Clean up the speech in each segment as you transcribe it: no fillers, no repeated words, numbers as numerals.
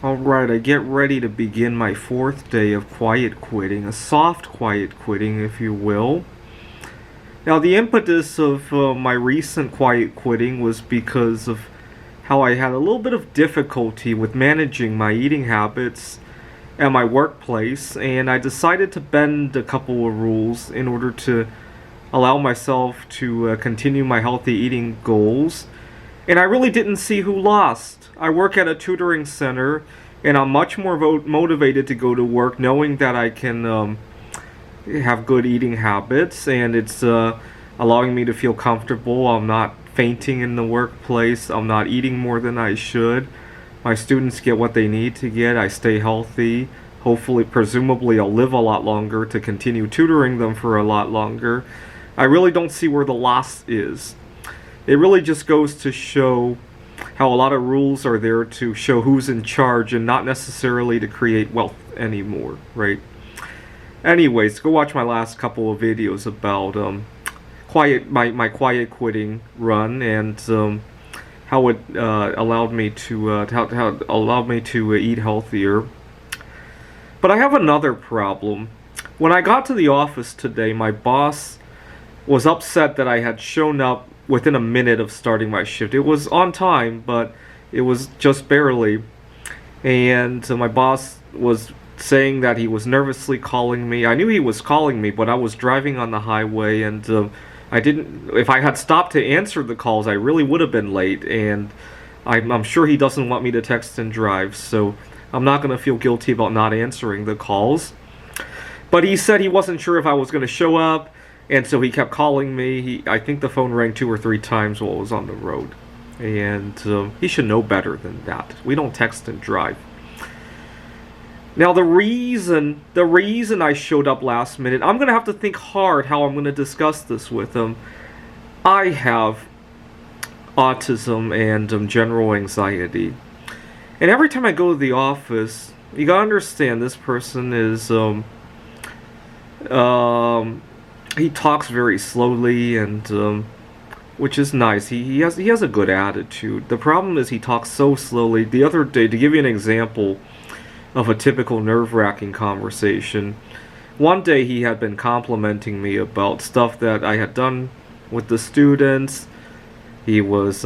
Alright, I get ready to begin my fourth day of quiet quitting, a soft quiet quitting, if you will. Now, the impetus of my recent quiet quitting was because of how I had a little bit of difficulty with managing my eating habits at my workplace, and I decided to bend a couple of rules in order to allow myself to continue my healthy eating goals. And I really didn't see who lost. I work at a tutoring center, and I'm much more motivated to go to work knowing that I can have good eating habits, and it's allowing me to feel comfortable. I'm not fainting in the workplace. I'm not eating more than I should. My students get what they need to get. I stay healthy. Hopefully, presumably, I'll live a lot longer to continue tutoring them for a lot longer. I really don't see where the loss is. It really just goes to show how a lot of rules are there to show who's in charge and not necessarily to create wealth anymore, right? Anyways, go watch my last couple of videos about my quiet quitting run and how it allowed me to eat healthier. But I have another problem. When I got to the office today, my boss was upset that I had shown up within a minute of starting my shift. It was on time, but it was just barely. And my boss was saying that he was nervously calling me. I knew he was calling me, but I was driving on the highway, and if I had stopped to answer the calls, I really would have been late. And I'm sure he doesn't want me to text and drive, so I'm not going to feel guilty about not answering the calls. But he said he wasn't sure if I was going to show up, and so he kept calling me. I think the phone rang 2 or 3 times while I was on the road. And he should know better than that. We don't text and drive. Now, the reason I showed up last minute, I'm going to have to think hard how I'm going to discuss this with him. I have autism and general anxiety. And every time I go to the office, you got to understand this person is... he talks very slowly, and which is nice. He has a good attitude. The problem is he talks so slowly. The other day, to give you an example of a typical nerve-wracking conversation, one day he had been complimenting me about stuff that I had done with the students. He was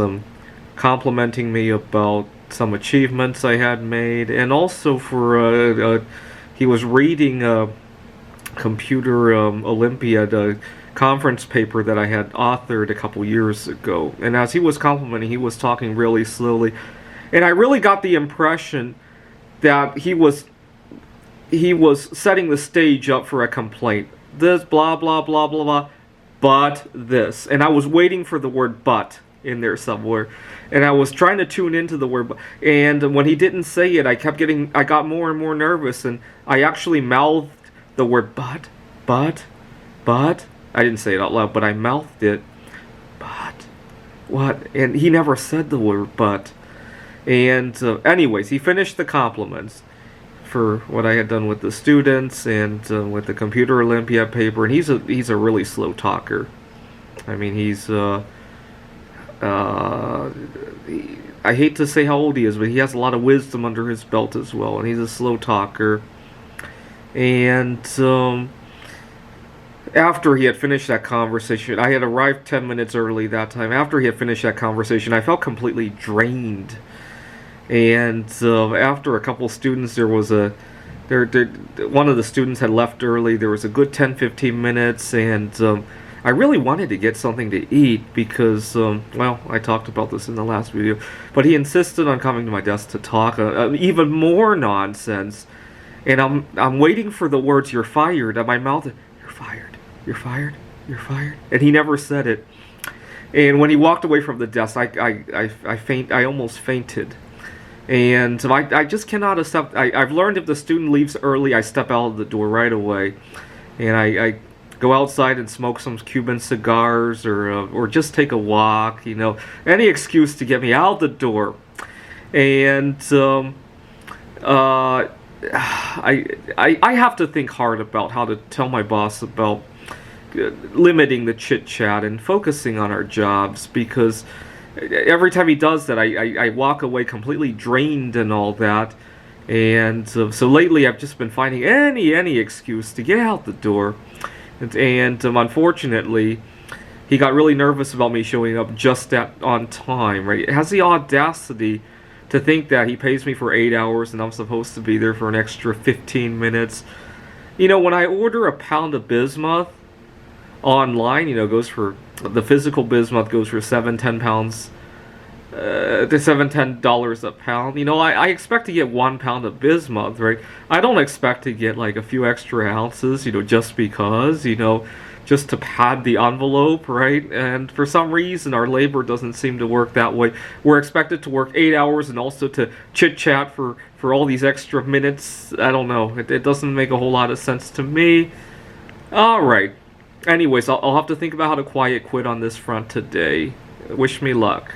complimenting me about some achievements I had made, and also he was reading a Computer Olympiad conference paper that I had authored a couple years ago. And as he was complimenting, he was talking really slowly, and I really got the impression that he was setting the stage up for a complaint. This blah blah blah blah blah, but this, and I was waiting for the word "but" in there somewhere, and I was trying to tune into the word "but." And when he didn't say it, I got more and more nervous, and I actually mouthed the word but. I didn't say it out loud, but I mouthed it. But what? And he never said the word but. And anyways, he finished the compliments for what I had done with the students and with the Computer Olympiad paper. And he's a really slow talker. I mean, I hate to say how old he is, but he has a lot of wisdom under his belt as well. And he's a slow talker. And after he had finished that conversation, I had arrived 10 minutes early that time. After he had finished that conversation, I felt completely drained. And after a couple students, one of the students had left early. There was a good 10-15 minutes, and I really wanted to get something to eat because, well, I talked about this in the last video, but he insisted on coming to my desk to talk. Even more nonsense. And I'm waiting for the words "you're fired" at my mouth. You're fired. You're fired. You're fired. And he never said it. And when he walked away from the desk, I almost fainted. And I just cannot accept. I've learned if the student leaves early, I step out of the door right away, and I go outside and smoke some Cuban cigars or just take a walk. Any excuse to get me out the door. And I have to think hard about how to tell my boss about limiting the chit-chat and focusing on our jobs, because every time he does that, I walk away completely drained and all that. And so lately I've just been finding any excuse to get out the door. And unfortunately, he got really nervous about me showing up just on time, right? It has the audacity to think that he pays me for 8 hours and I'm supposed to be there for an extra 15 minutes. You know, when I order a pound of bismuth online, you know, goes for, the physical bismuth goes for $7-10 a pound. You know, I expect to get 1 pound of bismuth, right? I don't expect to get like a few extra ounces, you know, just because, you know, just to pad the envelope, right? And for some reason, our labor doesn't seem to work that way. We're expected to work 8 hours and also to chit-chat for all these extra minutes. I don't know. It doesn't make a whole lot of sense to me. All right. Anyways, I'll have to think about how to quiet quit on this front today. Wish me luck.